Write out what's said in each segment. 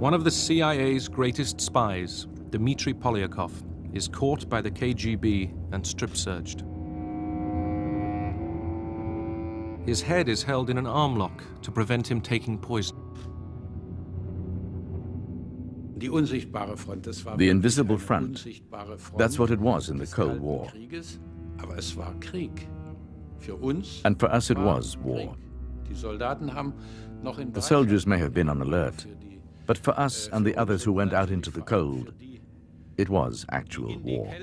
One of the CIA's greatest spies, Dmitri Polyakov, is caught by the KGB and strip-searched. His head is held in an arm lock to prevent him taking poison. The invisible front, that's what it was in the Cold War. And for us it was war. The soldiers may have been on alert, but for us and the others who went out into the cold, it was actual war.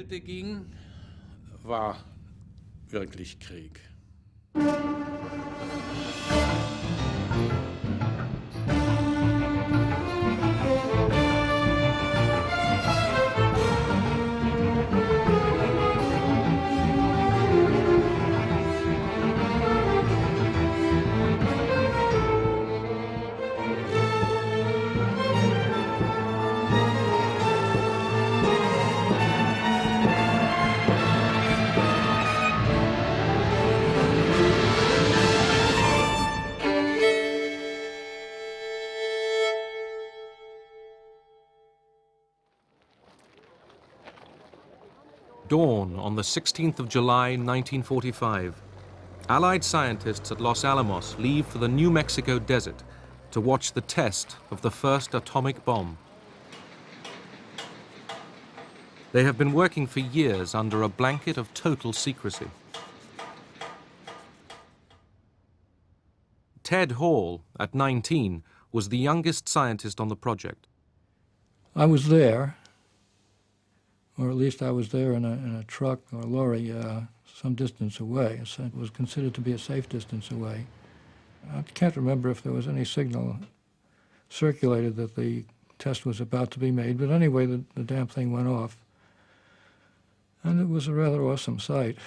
Dawn on the 16th of July, 1945. Allied scientists at Los Alamos leave for the New Mexico desert to watch the test of the first atomic bomb. They have been working for years under a blanket of total secrecy. Ted Hall, at 19, was the youngest scientist on the project. I was there, or at least I was there in a truck or lorry some distance away. It was considered to be a safe distance away. I can't remember if there was any signal circulated that the test was about to be made, but anyway, the damn thing went off. And it was a rather awesome sight.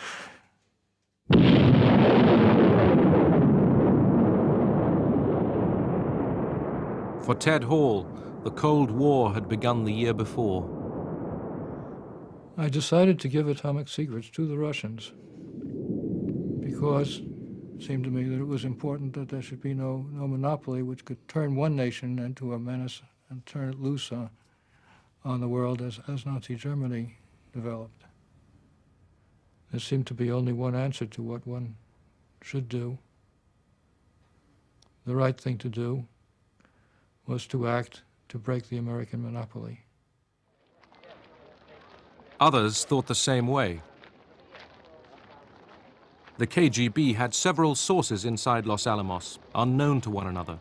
For Ted Hall, the Cold War had begun the year before. I decided to give atomic secrets to the Russians because it seemed to me that it was important that there should be no monopoly which could turn one nation into a menace and turn it loose on the world as Nazi Germany developed. There seemed to be only one answer to what one should do. The right thing to do was to act to break the American monopoly. Others thought the same way. The KGB had several sources inside Los Alamos, unknown to one another.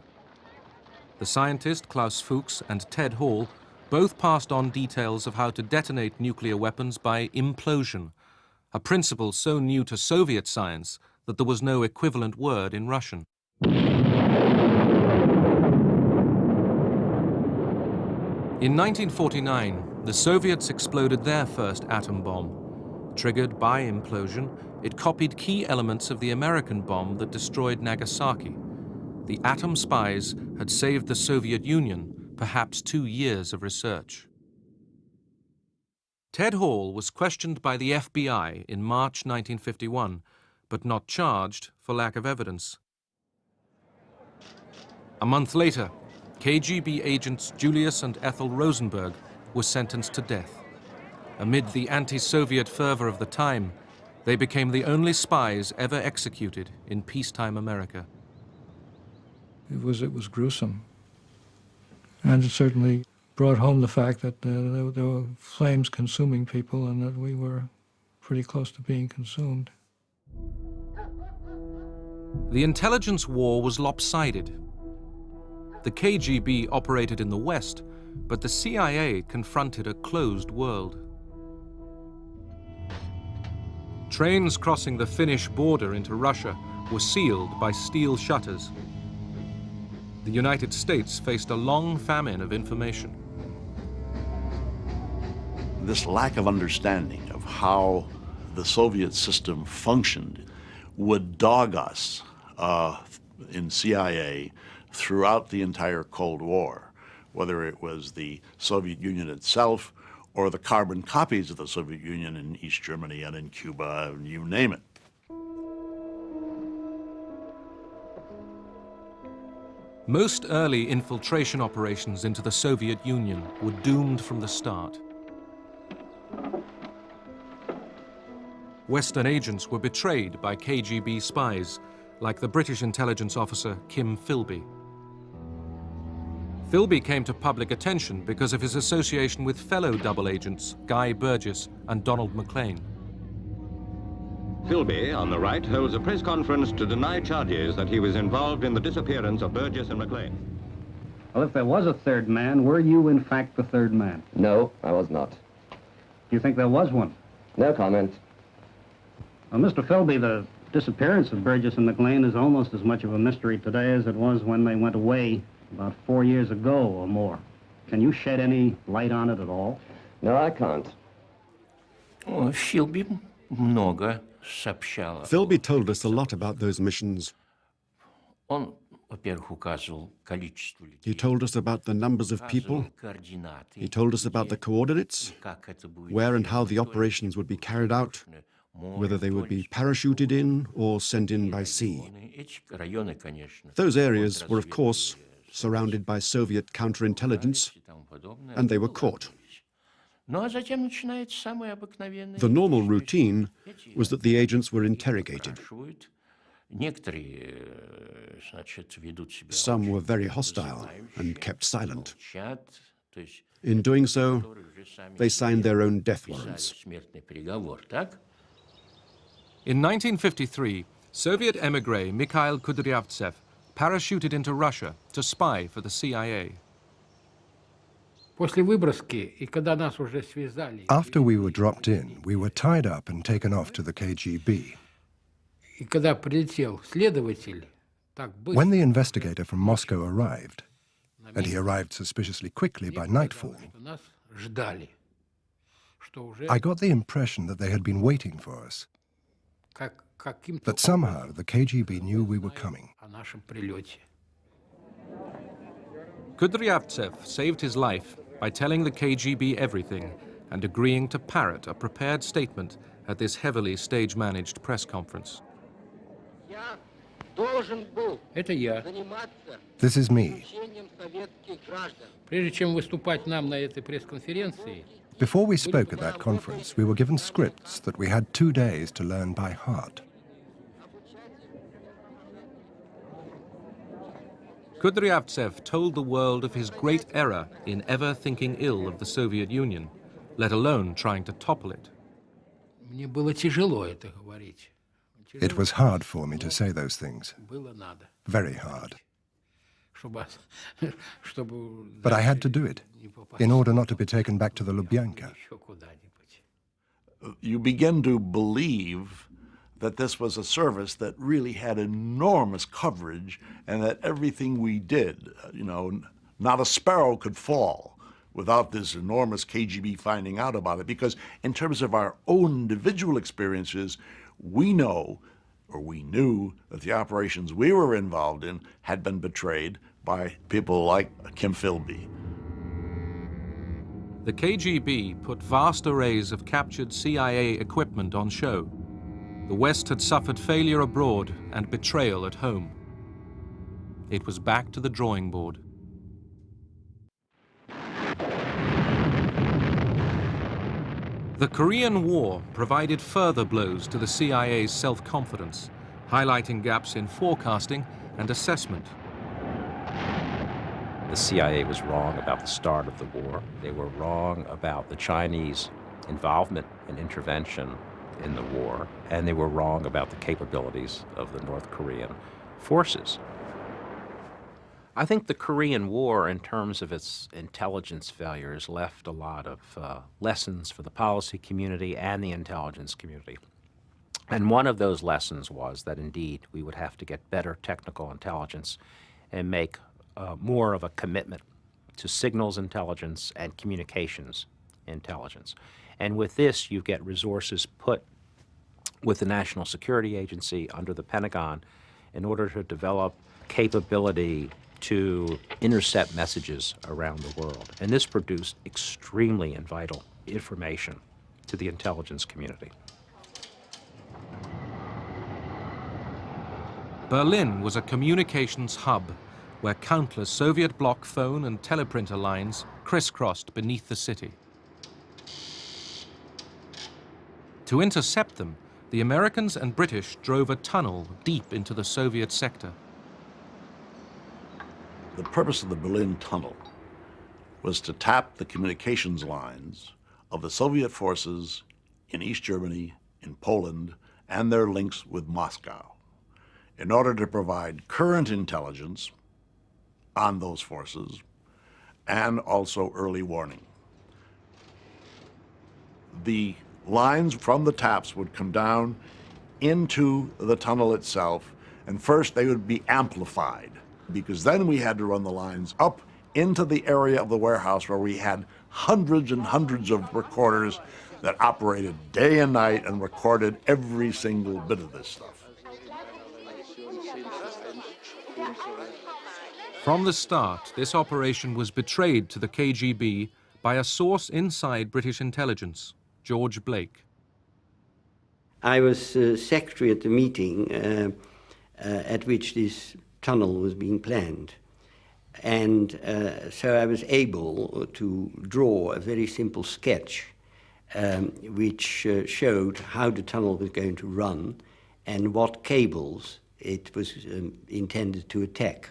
The scientist Klaus Fuchs and Ted Hall both passed on details of how to detonate nuclear weapons by implosion, a principle so new to Soviet science that there was no equivalent word in Russian. In 1949, the Soviets exploded their first atom bomb. Triggered by implosion, it copied key elements of the American bomb that destroyed Nagasaki. The atom spies had saved the Soviet Union perhaps 2 years of research. Ted Hall was questioned by the FBI in March 1951, but not charged for lack of evidence. A month later, KGB agents Julius and Ethel Rosenberg were sentenced to death. Amid the anti-Soviet fervor of the time, they became the only spies ever executed in peacetime America. It was gruesome. And it certainly brought home the fact that there were flames consuming people and that we were pretty close to being consumed. The intelligence war was lopsided. The KGB operated in the West, but the CIA confronted a closed world. Trains crossing the Finnish border into Russia were sealed by steel shutters. The United States faced a long famine of information. This lack of understanding of how the Soviet system functioned would dog us in CIA throughout the entire Cold War, whether it was the Soviet Union itself or the carbon copies of the Soviet Union in East Germany and in Cuba, you name it. Most early infiltration operations into the Soviet Union were doomed from the start. Western agents were betrayed by KGB spies, like the British intelligence officer Kim Philby. Philby came to public attention because of his association with fellow double agents Guy Burgess and Donald MacLean. Philby, on the right, holds a press conference to deny charges that he was involved in the disappearance of Burgess and MacLean. Well, if there was a third man, were you in fact the third man? No, I was not. Do you think there was one? No comment. Well, Mr. Philby, the disappearance of Burgess and MacLean is almost as much of a mystery today as it was when they went away about 4 years ago or more. Can you shed any light on it at all? No, I can't. Philby много сообщал. Philby told us a lot about those missions. Он, во-первых, указывал количество людей. He told us about the numbers of people. He told us about the coordinates, where and how the operations would be carried out, whether they would be parachuted in or sent in by sea. Those areas were, of course, surrounded by Soviet counterintelligence, and they were caught. The normal routine was that the agents were interrogated. Some were very hostile and kept silent. In doing so, they signed their own death warrants. In 1953, Soviet emigre Mikhail Kudryavtsev parachuted into Russia to spy for the CIA. After we were dropped in, we were tied up and taken off to the KGB. When the investigator from Moscow arrived, and he arrived suspiciously quickly by nightfall, I got the impression that they had been waiting for us, that somehow the KGB knew we were coming. Kudryavtsev saved his life by telling the KGB everything and agreeing to parrot a prepared statement at this heavily stage-managed press conference. This is me. Before we spoke at that conference, we were given scripts that we had 2 days to learn by heart. Kudryavtsev told the world of his great error in ever thinking ill of the Soviet Union, let alone trying to topple it. It was hard for me to say those things. Very hard. But I had to do it in order not to be taken back to the Lubyanka. You begin to believe that this was a service that really had enormous coverage and that everything we did, not a sparrow could fall without this enormous KGB finding out about it. Because in terms of our own individual experiences, we know, or we knew, that the operations we were involved in had been betrayed by people like Kim Philby. The KGB put vast arrays of captured CIA equipment on show. The West had suffered failure abroad and betrayal at home. It was back to the drawing board. The Korean War provided further blows to the CIA's self-confidence, highlighting gaps in forecasting and assessment. The CIA was wrong about the start of the war. They were wrong about the Chinese involvement and intervention in the war, and they were wrong about the capabilities of the North Korean forces. I think the Korean War, in terms of its intelligence failures, left a lot of lessons for the policy community and the intelligence community. And one of those lessons was that, indeed, we would have to get better technical intelligence and make more of a commitment to signals intelligence and communications intelligence. And with this, you get resources put with the National Security Agency under the Pentagon in order to develop capability to intercept messages around the world. And this produced extremely and vital information to the intelligence community. Berlin was a communications hub, where countless Soviet bloc phone and teleprinter lines crisscrossed beneath the city. To intercept them, the Americans and British drove a tunnel deep into the Soviet sector. The purpose of the Berlin Tunnel was to tap the communications lines of the Soviet forces in East Germany, in Poland, and their links with Moscow, in order to provide current intelligence on those forces and also early warning. The lines from the taps would come down into the tunnel itself, and first they would be amplified, because then we had to run the lines up into the area of the warehouse where we had hundreds and hundreds of recorders that operated day and night and recorded every single bit of this stuff. From the start, this operation was betrayed to the KGB by a source inside British intelligence, George Blake. I was secretary at the meeting at which this tunnel was being planned. And so I was able to draw a very simple sketch which showed how the tunnel was going to run and what cables it was intended to attack.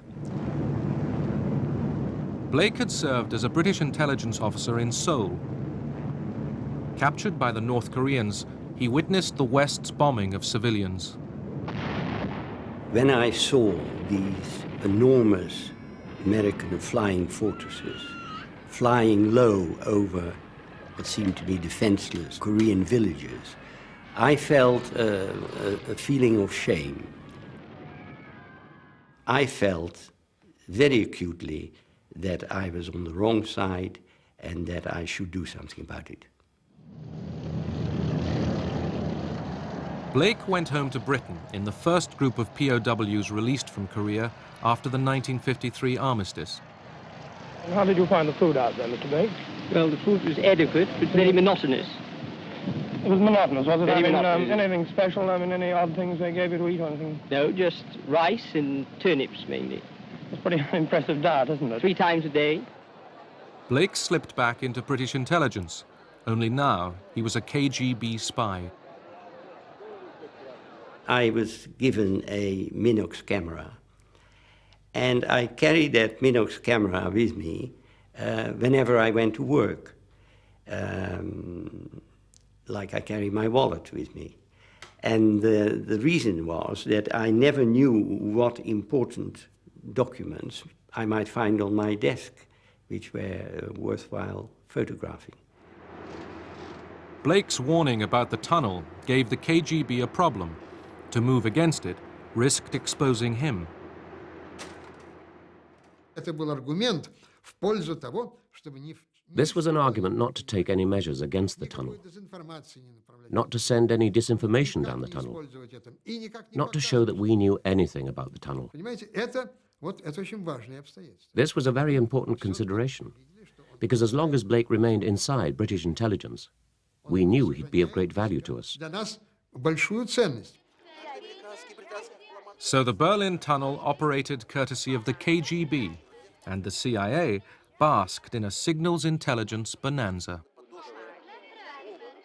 Blake had served as a British intelligence officer in Seoul. Captured by the North Koreans, he witnessed the West's bombing of civilians. When I saw these enormous American flying fortresses flying low over what seemed to be defenseless Korean villages, I felt a feeling of shame. I felt very acutely that I was on the wrong side and that I should do something about it. Blake went home to Britain in the first group of POWs released from Korea after the 1953 armistice. And how did you find the food out there, Mr. Blake? Well, the food was adequate, but very monotonous. It was monotonous, was it? Very monotonous. Anything special? Any odd things they gave you to eat or anything? No, just rice and turnips mainly. It's a pretty impressive diet, isn't it? 3 times a day. Blake slipped back into British intelligence, only now he was a KGB spy. I was given a Minox camera, and I carried that Minox camera with me whenever I went to work, like I carry my wallet with me. And the reason was that I never knew what important documents I might find on my desk, which were worthwhile photographing. Blake's warning about the tunnel gave the KGB a problem. To move against it risked exposing him. This was an argument not to take any measures against the tunnel, not to send any disinformation down the tunnel, not to show that we knew anything about the tunnel. This was a very important consideration, because as long as Blake remained inside British intelligence, we knew he'd be of great value to us. So the Berlin Tunnel operated courtesy of the KGB, and the CIA basked in a signals intelligence bonanza.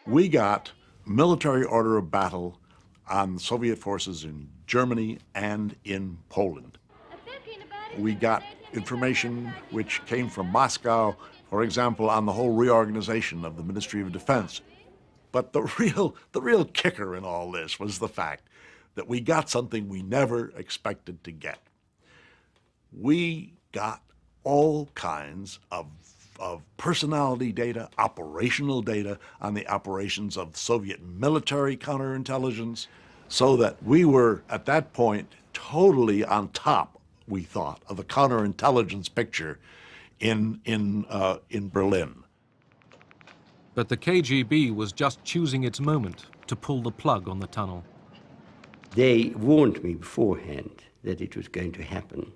We got military order of battle on Soviet forces in Germany and in Poland. We got information which came from Moscow, for example, on the whole reorganization of the Ministry of Defense. But the real kicker in all this was the fact that we got something we never expected to get. We got all kinds of personality data, operational data on the operations of Soviet military counterintelligence, so that we were, at that point, totally on top, we thought, of the counterintelligence picture in Berlin. But the KGB was just choosing its moment to pull the plug on the tunnel. They warned me beforehand that it was going to happen.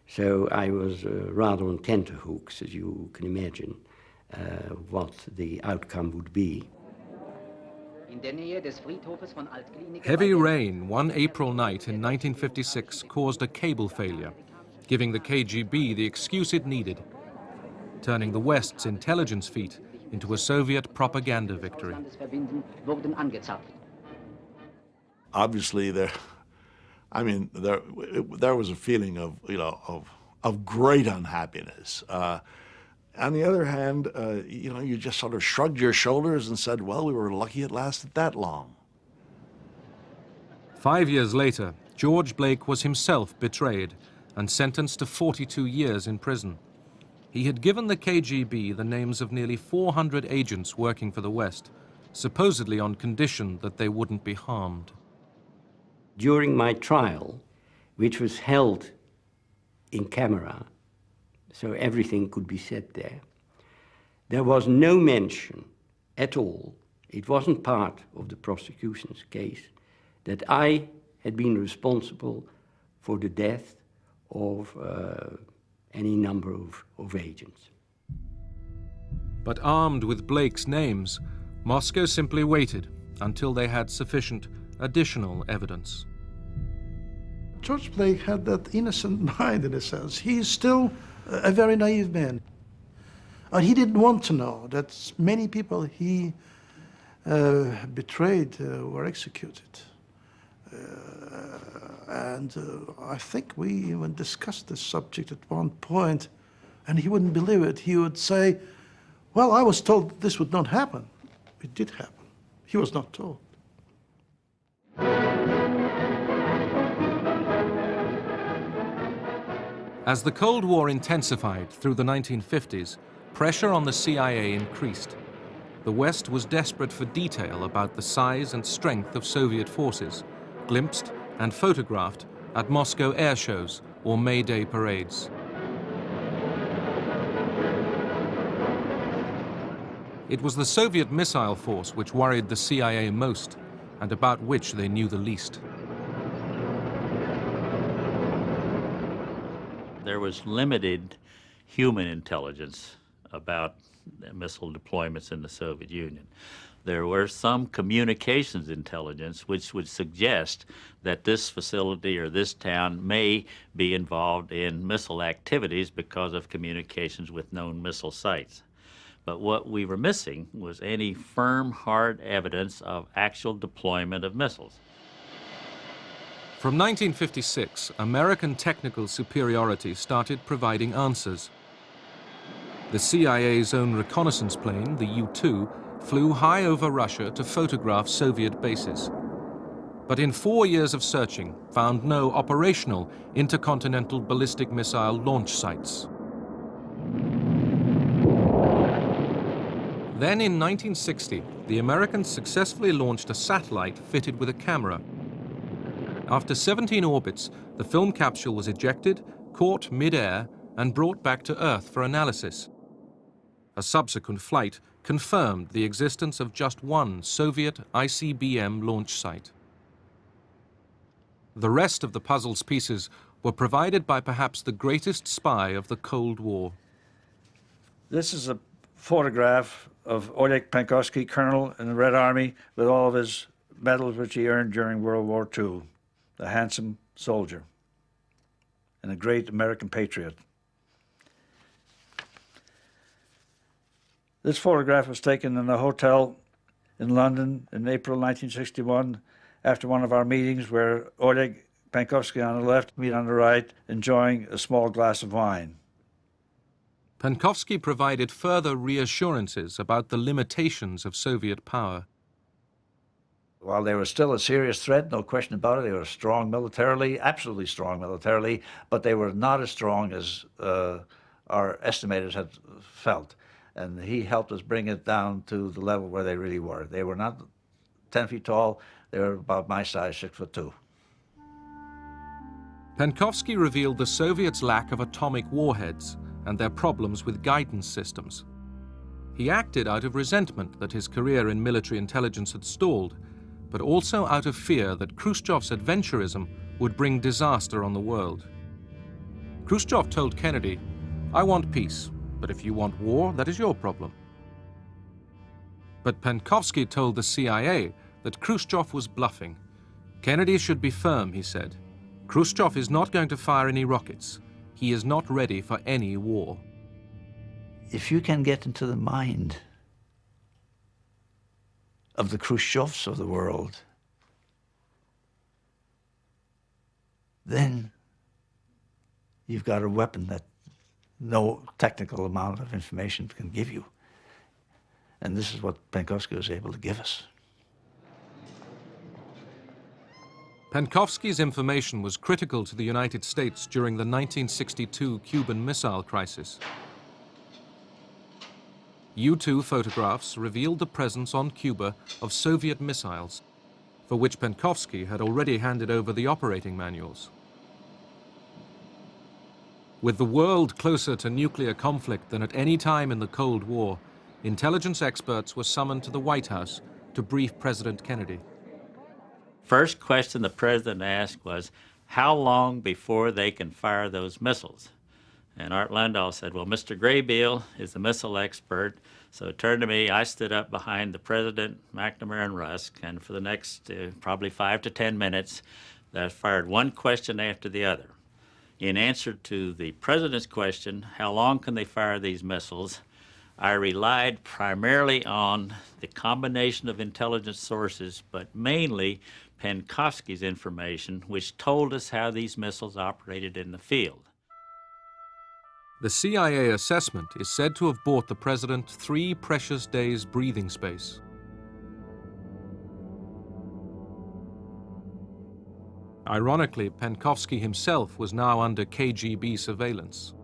So I was rather on tenterhooks, as you can imagine, what the outcome would be. Heavy rain one April night in 1956 caused a cable failure, giving the KGB the excuse it needed, turning the West's intelligence feat into a Soviet propaganda victory. Obviously, there was a feeling of great unhappiness. On the other hand, you just sort of shrugged your shoulders and said, well, we were lucky it lasted that long. 5 years later, George Blake was himself betrayed and sentenced to 42 years in prison. He had given the KGB the names of nearly 400 agents working for the West, supposedly on condition that they wouldn't be harmed. During my trial, which was held in camera, so everything could be said there was no mention at all, it wasn't part of the prosecution's case, that I had been responsible for the death of any number of agents. But armed with Blake's names, Moscow simply waited until they had sufficient additional evidence. George Blake had that innocent mind, in a sense. He is still a very naive man. And he didn't want to know that many people he betrayed were executed. And I think we even discussed this subject at one point, and he wouldn't believe it. He would say, well, I was told this would not happen. It did happen. He was not told. As the Cold War intensified through the 1950s, pressure on the CIA increased. The West was desperate for detail about the size and strength of Soviet forces, glimpsed and photographed at Moscow air shows or May Day parades. It was the Soviet missile force which worried the CIA most, and about which they knew the least. There was limited human intelligence about missile deployments in the Soviet Union. There were some communications intelligence which would suggest that this facility or this town may be involved in missile activities because of communications with known missile sites. But what we were missing was any firm, hard evidence of actual deployment of missiles. From 1956, American technical superiority started providing answers. The CIA's own reconnaissance plane, the U-2, flew high over Russia to photograph Soviet bases. But in 4 years of searching, found no operational intercontinental ballistic missile launch sites. Then in 1960, the Americans successfully launched a satellite fitted with a camera. After 17 orbits, the film capsule was ejected, caught mid-air, and brought back to Earth for analysis. A subsequent flight confirmed the existence of just one Soviet ICBM launch site. The rest of the puzzle's pieces were provided by perhaps the greatest spy of the Cold War. This is a photograph of Oleg Penkovsky, colonel in the Red Army, with all of his medals which he earned during World War II. A handsome soldier and a great American patriot. This photograph was taken in a hotel in London in April 1961 after one of our meetings, where Oleg Penkovsky on the left, me on the right, enjoying a small glass of wine. Penkovsky provided further reassurances about the limitations of Soviet power. While they were still a serious threat, no question about it, they were strong militarily, absolutely strong militarily, but they were not as strong as our estimators had felt. And he helped us bring it down to the level where they really were. They were not 10 feet tall, they were about my size, 6'2". Penkovsky revealed the Soviets' lack of atomic warheads and their problems with guidance systems. He acted out of resentment that his career in military intelligence had stalled, but also out of fear that Khrushchev's adventurism would bring disaster on the world. Khrushchev told Kennedy, "I want peace, but if you want war, that is your problem." But Penkovsky told the CIA that Khrushchev was bluffing. Kennedy should be firm, he said. Khrushchev is not going to fire any rockets. he is not ready for any war. If you can get into the mind of the Khrushchevs of the world, then you've got a weapon that no technical amount of information can give you. And this is what Penkovsky was able to give us. Penkovsky's information was critical to the United States during the 1962 Cuban Missile Crisis. U-2 photographs revealed the presence on Cuba of Soviet missiles, for which Penkovsky had already handed over the operating manuals. With the world closer to nuclear conflict than at any time in the Cold War, intelligence experts were summoned to the White House to brief President Kennedy. First question the president asked was, how long before they can fire those missiles? And Art Landau said, well, Mr. Graybeal is the missile expert, so it turned to me. I stood up behind the president, McNamara and Rusk, and for the next probably 5 to 10 minutes, I fired one question after the other. In answer to the president's question, how long can they fire these missiles, I relied primarily on the combination of intelligence sources, but mainly Penkovsky's information, which told us how these missiles operated in the field. The CIA assessment is said to have bought the president 3 precious days' breathing space. Ironically, Penkovsky himself was now under KGB surveillance.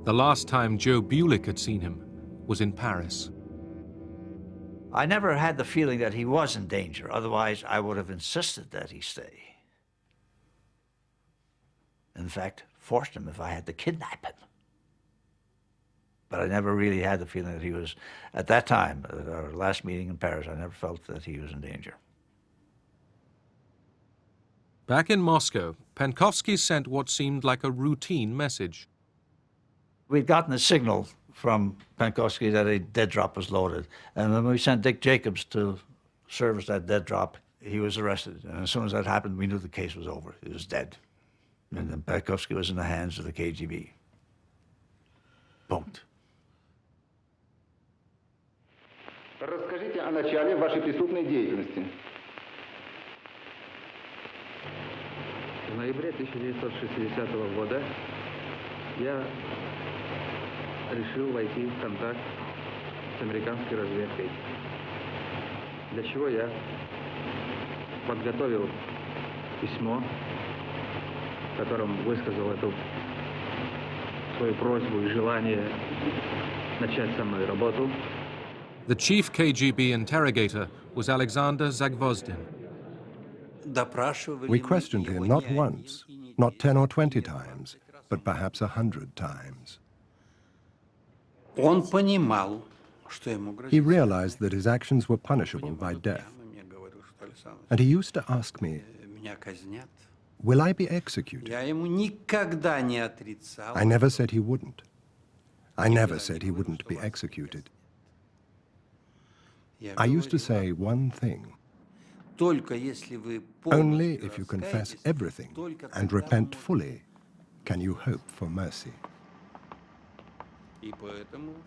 The last time Joe Bulick had seen him was in Paris. I never had the feeling that he was in danger. Otherwise, I would have insisted that he stay. In fact, forced him if I had to kidnap him. But I never really had the feeling that he was, at that time, at our last meeting in Paris, I never felt that he was in danger. Back in Moscow, Penkovsky sent what seemed like a routine message. We'd gotten a signal from Penkovsky that a dead drop was loaded. And when we sent Dick Jacobs to service that dead drop, he was arrested. And as soon as that happened, we knew the case was over. He was dead. And then Penkovsky was in the hands of the KGB. Punkt. Расскажите о начале вашей преступной деятельности. В ноябре 1960 года я решил войти в контакт с американской разведкой, для чего я подготовил письмо, в котором высказал эту свою просьбу и желание начать со мной работу. The chief KGB interrogator was Alexander Zagvozdin. We questioned him not once, not 10 or 20 times, but perhaps 100 times. He realized that his actions were punishable by death. And he used to ask me, will I be executed? I never said he wouldn't. I never said he wouldn't be executed. I used to say one thing. Only if you confess everything and repent fully can you hope for mercy.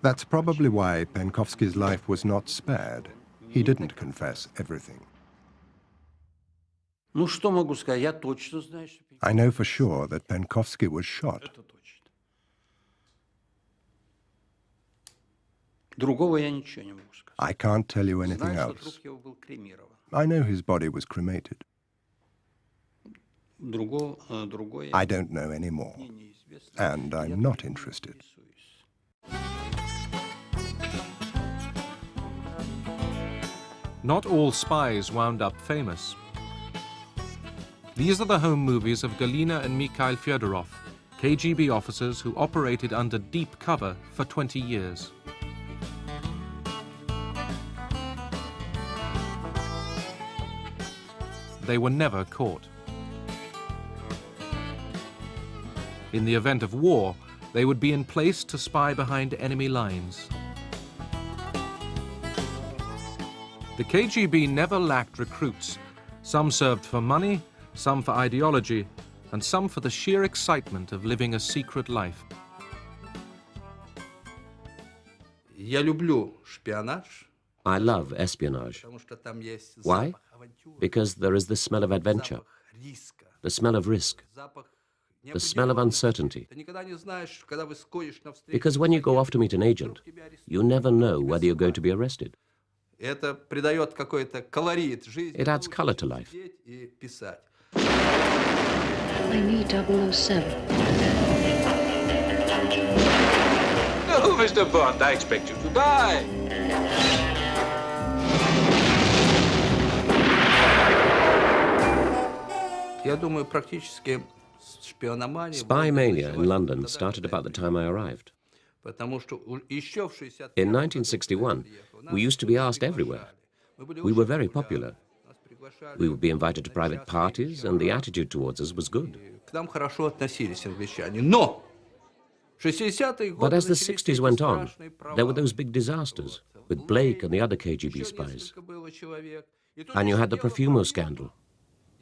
That's probably why Penkovsky's life was not spared. He didn't confess everything. I know for sure that Penkovsky was shot. I can't tell you anything else. I know his body was cremated. I don't know any more, and I'm not interested. Not all spies wound up famous. These are the home movies of Galina and Mikhail Fyodorov, KGB officers who operated under deep cover for 20 years. They were never caught. In the event of war, they would be in place to spy behind enemy lines. The KGB never lacked recruits. Some served for money, some for ideology, and some for the sheer excitement of living a secret life. Я люблю шпионаж. I love espionage. Why? Because there is the smell of adventure, the smell of risk, the smell of uncertainty. Because when you go off to meet an agent, you never know whether you're going to be arrested. It adds color to life. I need 007. No, Mr. Bond, I expect you to die. Я думаю, практически шпиономания... Spy mania in London started about the time I arrived. Потому что еще в 60... In 1961, we used to be asked everywhere. We were very popular. We would be invited to private parties, and the attitude towards us was good. К нам хорошо относились англичане. Но в 60-е годы... But as the 60s went on, there were those big disasters with Blake and the other KGB spies. And you had the Profumo scandal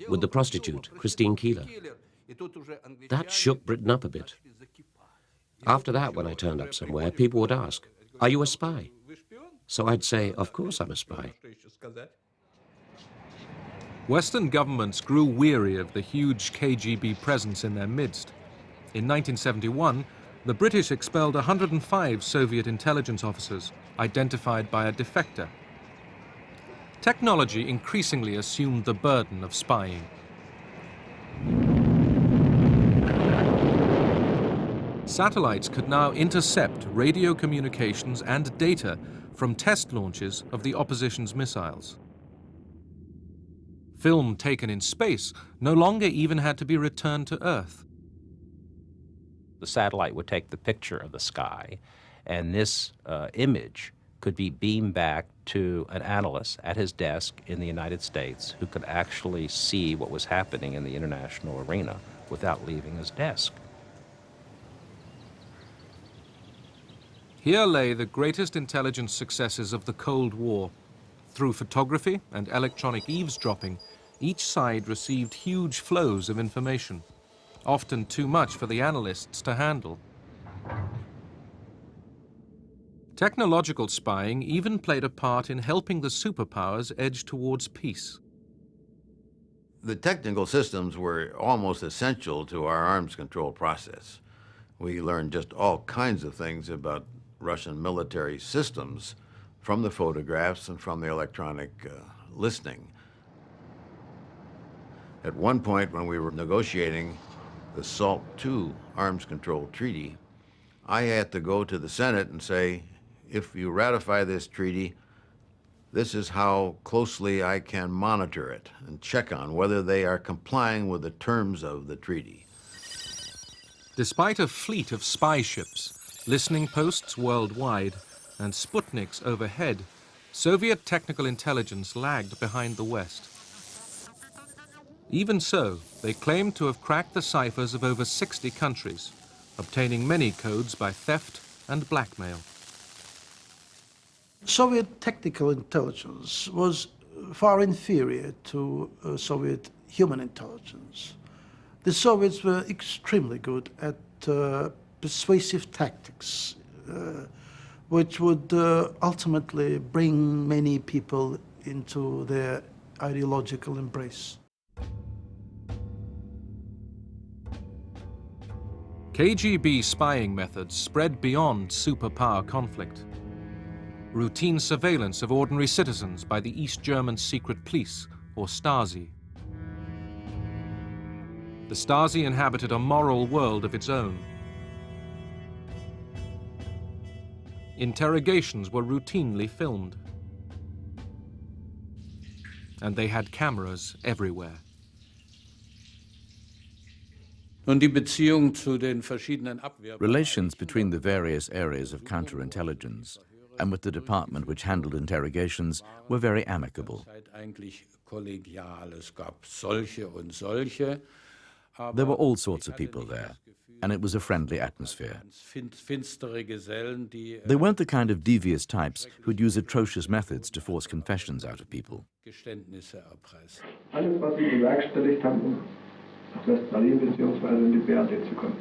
with the prostitute, Christine Keeler. That shook Britain up a bit. After that, when I turned up somewhere, people would ask, "Are you a spy?" So I'd say, "Of course I'm a spy." Western governments grew weary of the huge KGB presence in their midst. In 1971, the British expelled 105 Soviet intelligence officers identified by a defector. Technology increasingly assumed the burden of spying. Satellites could now intercept radio communications and data from test launches of the opposition's missiles. Film taken in space no longer even had to be returned to Earth. The satellite would take the picture of the sky, and this image could be beamed back to an analyst at his desk in the United States who could actually see what was happening in the international arena without leaving his desk. Here lay the greatest intelligence successes of the Cold War. Through photography and electronic eavesdropping, each side received huge flows of information, often too much for the analysts to handle. Technological spying even played a part in helping the superpowers edge towards peace. The technical systems were almost essential to our arms control process. We learned just all kinds of things about Russian military systems from the photographs and from the electronic listening. At one point, when we were negotiating the SALT II arms control treaty, I had to go to the Senate and say, if you ratify this treaty, this is how closely I can monitor it and check on whether they are complying with the terms of the treaty. Despite a fleet of spy ships, listening posts worldwide, and Sputniks overhead, Soviet technical intelligence lagged behind the West. Even so, they claimed to have cracked the ciphers of over 60 countries, obtaining many codes by theft and blackmail. Soviet technical intelligence was far inferior to Soviet human intelligence. The Soviets were extremely good at persuasive tactics, which would ultimately bring many people into their ideological embrace. KGB spying methods spread beyond superpower conflict. Routine surveillance of ordinary citizens by the East German secret police, or Stasi. The Stasi inhabited a moral world of its own. Interrogations were routinely filmed. And they had cameras everywhere. Relations between the various areas of counterintelligence and with the department which handled interrogations were very amicable. There were all sorts of people there, and it was a friendly atmosphere. They weren't the kind of devious types who'd use atrocious methods to force confessions out of people. nach Westberlin bzw. in die BRD zu kommen.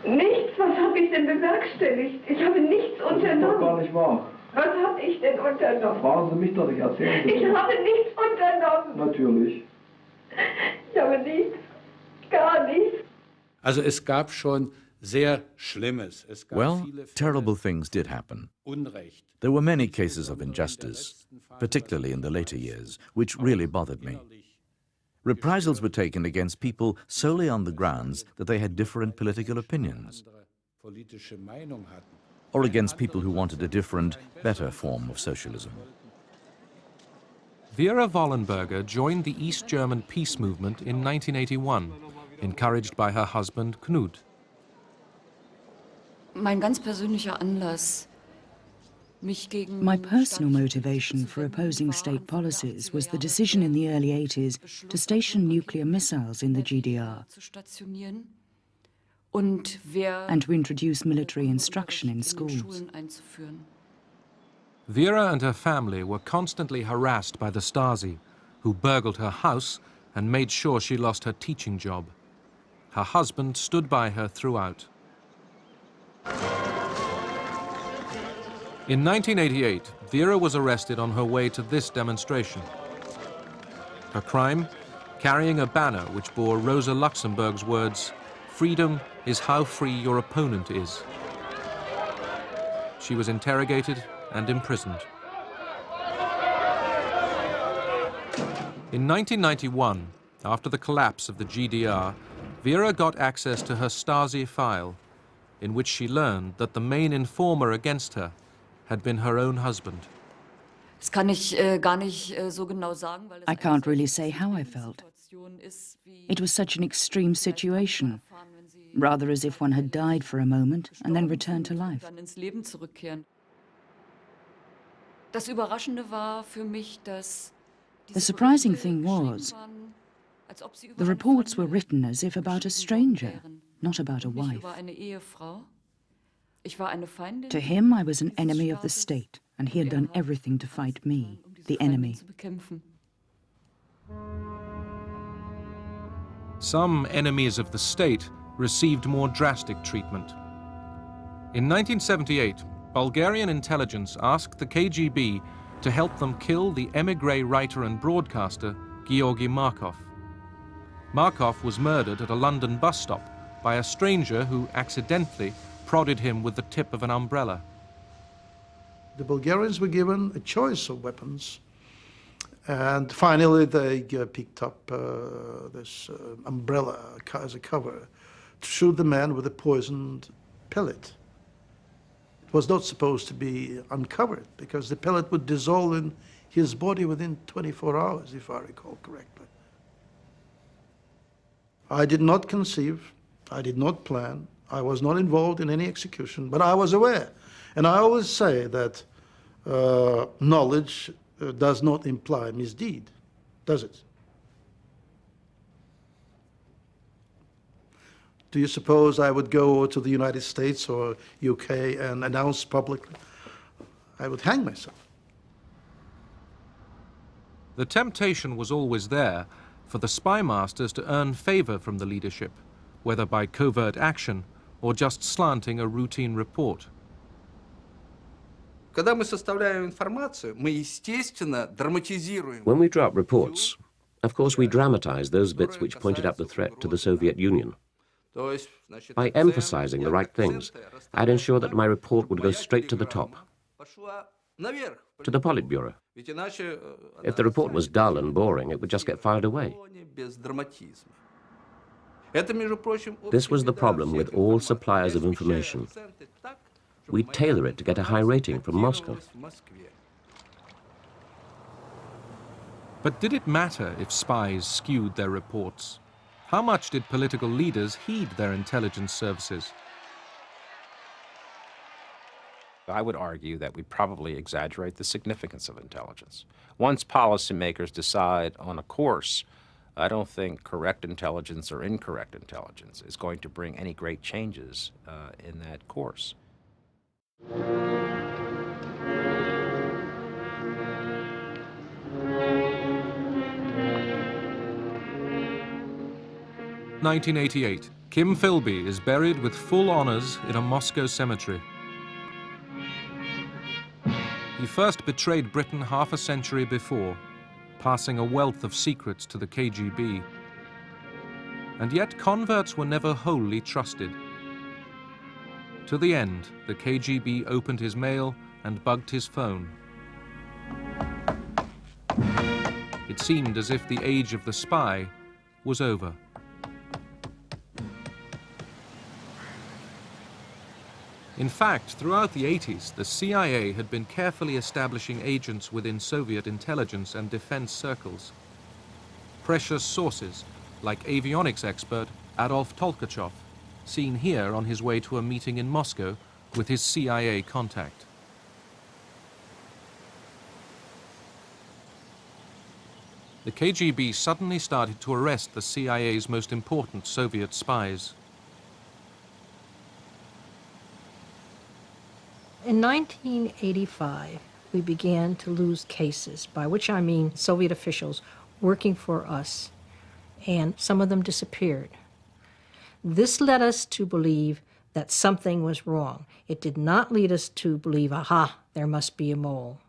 Nichts? Was habe ich denn bewerkstelligt? Ich habe nichts unternommen. Das ist doch gar nicht wahr. Was habe ich denn unternommen? Fragen Sie mich doch nicht, erzählen Sie Ich mir. habe nichts unternommen. Natürlich. Ich habe nichts. Gar nichts. Also es gab schon sehr Schlimmes. Es gab Well, viele Fälle terrible things did happen. Unrecht. There were many cases of injustice, particularly in the later years, which really bothered me. Reprisals were taken against people solely on the grounds that they had different political opinions, Politische Meinung hatten. or against people who wanted a different, better form of socialism. Vera Wollenberger joined the East German peace movement in 1981, encouraged by her husband Knut. Mein ganz persönlicher Anlass, mich gegen My personal motivation for opposing state policies was the decision in the early 80s to station nuclear missiles in the GDR zu stationieren und wer and to introduce military instruction in in schools. Schulen einzuführen. Vera and her family were constantly harassed by the Stasi, who burgled her house and made sure she lost her teaching job. Her husband stood by her throughout. In 1988, Vera was arrested on her way to this demonstration. Her crime? Carrying a banner which bore Rosa Luxemburg's words, "Freedom is how free your opponent is." She was interrogated and imprisoned. In 1991, after the collapse of the GDR, Vera got access to her Stasi file, in which she learned that the main informer against her had been her own husband. Das kann ich gar nicht so genau sagen, weil es I can't really say how I felt. It was such an extreme situation, rather as if one had died for a moment and then returned to life. dann ins Leben zurückkehren. Das Überraschende war für mich, dass The surprising thing was, the reports were written as if about a stranger, not about a ich wife. über eine Ehefrau. Ich war eine Feindin. To him, I was an enemy of the state, and he had done everything to fight me, the enemy. zu bekämpfen. Some enemies of the state received more drastic treatment. In 1978, Bulgarian intelligence asked the KGB to help them kill the émigré writer and broadcaster Georgy Markov. Markov was murdered at a London bus stop by a stranger who accidentally prodded him with the tip of an umbrella. The Bulgarians were given a choice of weapons, and finally they picked up this umbrella as a cover to shoot the man with a poisoned pellet. It was not supposed to be uncovered because the pellet would dissolve in his body within 24 hours, if I recall correctly. I did not conceive, I did not plan, I was not involved in any execution, but I was aware. And I always say that knowledge does not imply misdeed, does it? Do you suppose I would go to the United States or UK and announce publicly? I would hang myself. The temptation was always there for the spy masters to earn favor from the leadership, whether by covert action or just slanting a routine report. Когда мы составляем информацию, мы, естественно, драматизируем. When we draw up reports, of course we dramatize those bits which pointed up the threat to the Soviet Union. By emphasizing the right things, I'd ensure that my report would go straight to the top, to the Politburo. If the report was dull and boring, it would just get filed away. This was the problem with all suppliers of information. We tailor it to get a high rating from Moscow. But did it matter if spies skewed their reports? How much did political leaders heed their intelligence services? I would argue that we probably exaggerate the significance of intelligence. Once policymakers decide on a course, I don't think correct intelligence or incorrect intelligence is going to bring any great changes in that course. 1988, Kim Philby is buried with full honors in a Moscow cemetery. He first betrayed Britain half a century before, passing a wealth of secrets to the KGB. And yet converts were never wholly trusted. To the end, the KGB opened his mail and bugged his phone. It seemed as if the age of the spy was over. In fact, throughout the 80s, the CIA had been carefully establishing agents within Soviet intelligence and defense circles. Precious sources, like avionics expert Adolf Tolkachev, seen here on his way to a meeting in Moscow with his CIA contact. The KGB suddenly started to arrest the CIA's most important Soviet spies. In 1985, we began to lose cases, by which I mean Soviet officials working for us, and some of them disappeared. This led us to believe that something was wrong. It did not lead us to believe, aha, there must be a mole.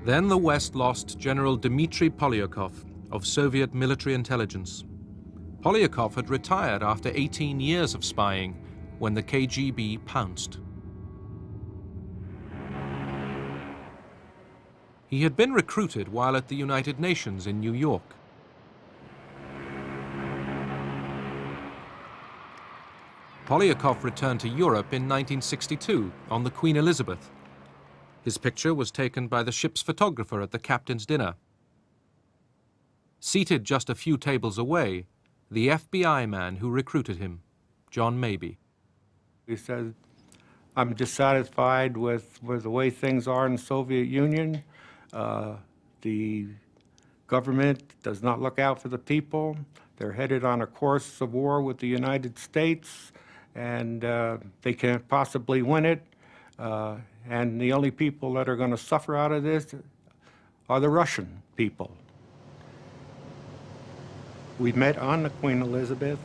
Then the West lost General Dmitri Polyakov of Soviet military intelligence. Polyakov had retired after 18 years of spying when the KGB pounced. He had been recruited while at the United Nations in New York. Polyakov returned to Europe in 1962 on the Queen Elizabeth. His picture was taken by the ship's photographer at the captain's dinner. Seated just a few tables away, the FBI man who recruited him, John Mabey. He said, I'm dissatisfied with the way things are in the Soviet Union. The government does not look out for the people. They're headed on a course of war with the United States, and they can't possibly win it. And the only people that are going to suffer out of this are the Russian people. We met on the Queen Elizabeth.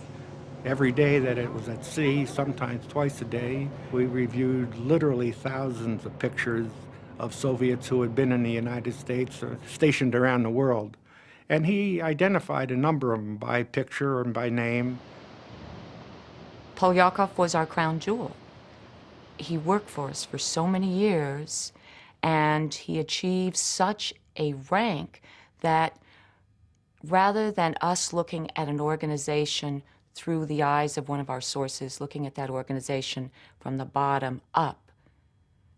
Every day that it was at sea, sometimes twice a day, we reviewed literally thousands of pictures of Soviets who had been in the United States or stationed around the world. And he identified a number of them by picture and by name. Polyakov was our crown jewel. He worked for us for so many years, and he achieved such a rank that rather than us looking at an organization through the eyes of one of our sources, looking at that organization from the bottom up,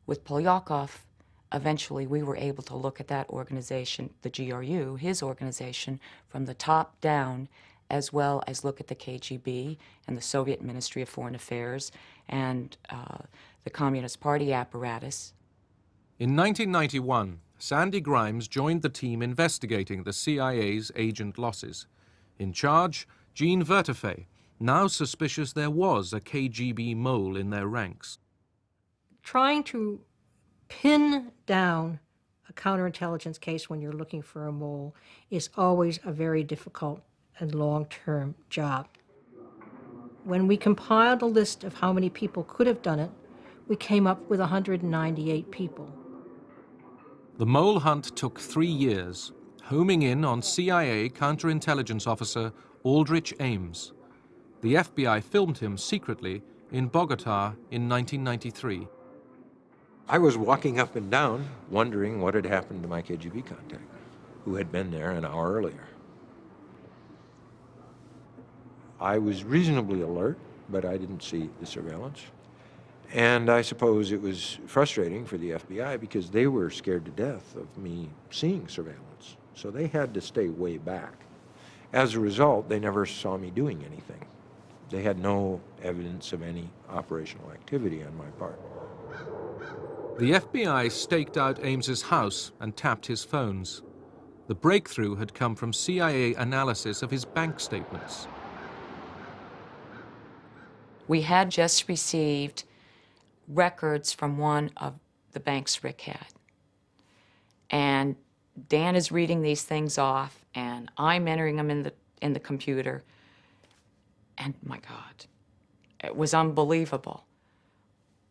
with Polyakov, eventually we were able to look at that organization, the GRU, his organization, from the top down, as well as look at the KGB and the Soviet Ministry of Foreign Affairs and the Communist Party apparatus. In 1991, Sandy Grimes joined the team investigating the CIA's agent losses. In charge, Jean Vertefeuille, now suspicious there was a KGB mole in their ranks. Trying to pin down a counterintelligence case when you're looking for a mole is always a very difficult and long-term job. When we compiled a list of how many people could have done it, we came up with 198 people. The mole hunt took 3 years, homing in on CIA counterintelligence officer Aldrich Ames. The FBI filmed him secretly in Bogota in 1993. I was walking up and down, wondering what had happened to my KGB contact, who had been there an hour earlier. I was reasonably alert, but I didn't see the surveillance. And I suppose it was frustrating for the FBI because they were scared to death of me seeing surveillance. So they had to stay way back. As a result, they never saw me doing anything. They had no evidence of any operational activity on my part. The FBI staked out Ames's house and tapped his phones. The breakthrough had come from CIA analysis of his bank statements. We had just received records from one of the banks Rick had. And Dan is reading these things off, and I'm entering them in the computer. And my God, it was unbelievable.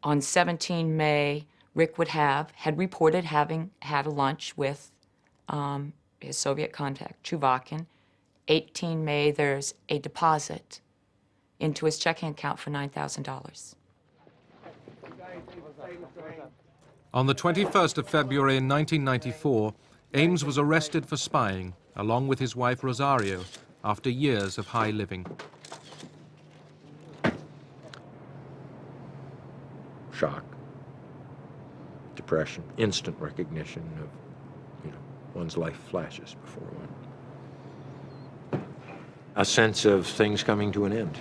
On 17 May, Rick had reported having had a lunch with his Soviet contact, Chuvakin. 18 May, there's a deposit into his checking account for $9,000. On the 21st of February in 1994, Ames was arrested for spying, along with his wife Rosario, after years of high living. Shock, depression, instant recognition of, one's life flashes before one. A sense of things coming to an end,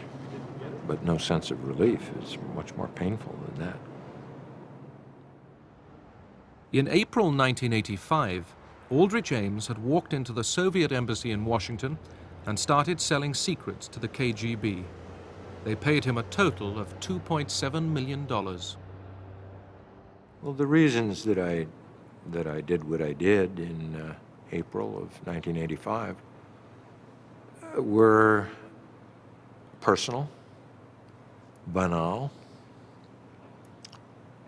but no sense of relief. It's much more painful than that. In April 1985, Aldrich Ames had walked into the Soviet embassy in Washington and started selling secrets to the KGB. They paid him a total of $2.7 million. Well, the reasons that I did what I did in April of 1985 were personal, banal,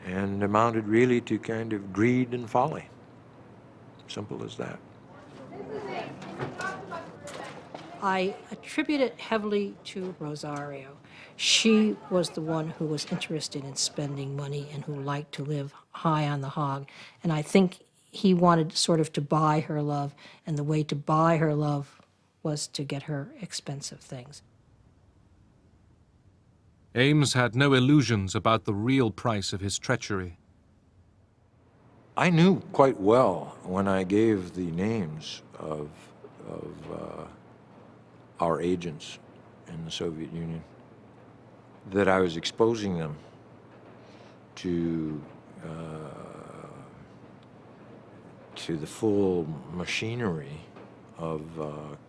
and amounted really to kind of greed and folly. Simple as that. I attribute it heavily to Rosario. She was the one who was interested in spending money and who liked to live high on the hog. And I think he wanted sort of to buy her love, and the way to buy her love was to get her expensive things. Ames had no illusions about the real price of his treachery. I knew quite well when I gave the names of our agents in the Soviet Union that I was exposing them to the full machinery of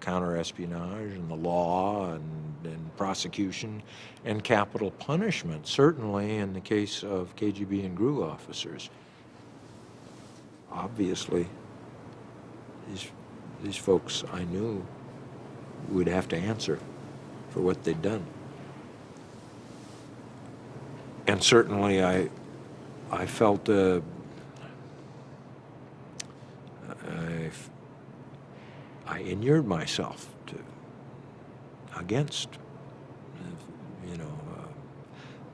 counter-espionage and the law and prosecution and capital punishment, certainly in the case of KGB and GRU officers. Obviously, these folks I knew would have to answer for what they'd done. And certainly I felt I inured myself against,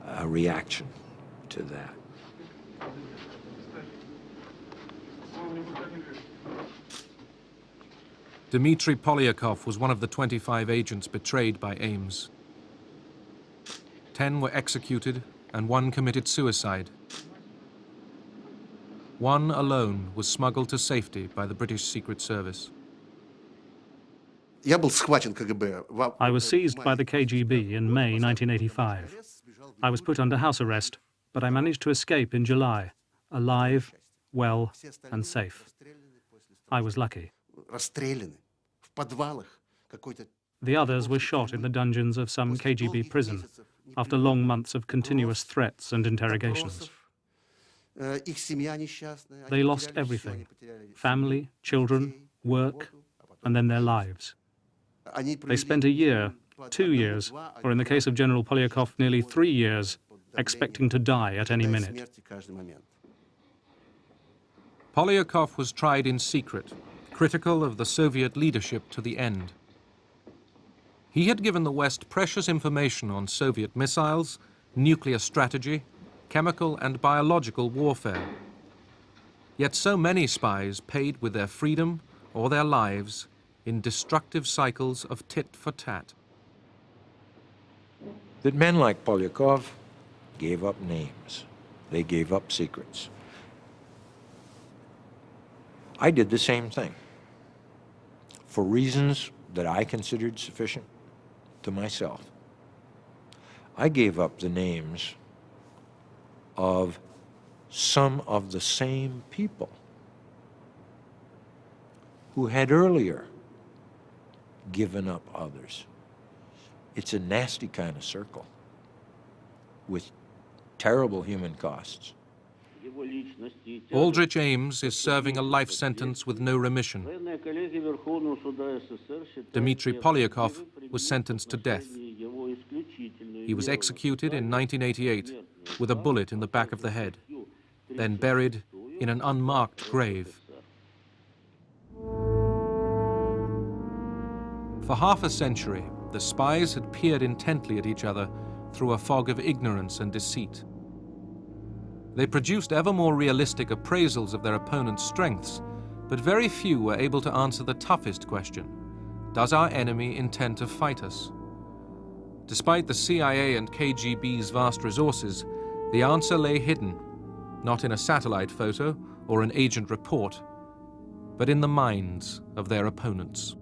a reaction to that. Dmitri Polyakov was one of the 25 agents betrayed by Ames. 10 were executed and 1 committed suicide. 1 alone was smuggled to safety by the British Secret Service. I was seized by the KGB in May 1985. I was put under house arrest, but I managed to escape in July, alive, well, and safe. I was lucky. The others were shot in the dungeons of some KGB prison after long months of continuous threats and interrogations. They lost everything: family, children, work, and then their lives. They spent a year, 2 years, or in the case of General Polyakov, nearly 3 years, expecting to die at any minute. Polyakov was tried in secret, critical of the Soviet leadership to the end. He had given the West precious information on Soviet missiles, nuclear strategy, chemical and biological warfare. Yet so many spies paid with their freedom or their lives in destructive cycles of tit for tat. That men like Polyakov gave up names. They gave up secrets. I did the same thing for reasons that I considered sufficient to myself. I gave up the names of some of the same people who had earlier given up others. It's a nasty kind of circle with terrible human costs. Aldrich Ames is serving a life sentence with no remission. Dmitri Polyakov was sentenced to death. He was executed in 1988 with a bullet in the back of the head, then buried in an unmarked grave. For half a century, the spies had peered intently at each other through a fog of ignorance and deceit. They produced ever more realistic appraisals of their opponent's strengths, but very few were able to answer the toughest question: does our enemy intend to fight us? Despite the CIA and KGB's vast resources, the answer lay hidden, not in a satellite photo or an agent report, but in the minds of their opponents.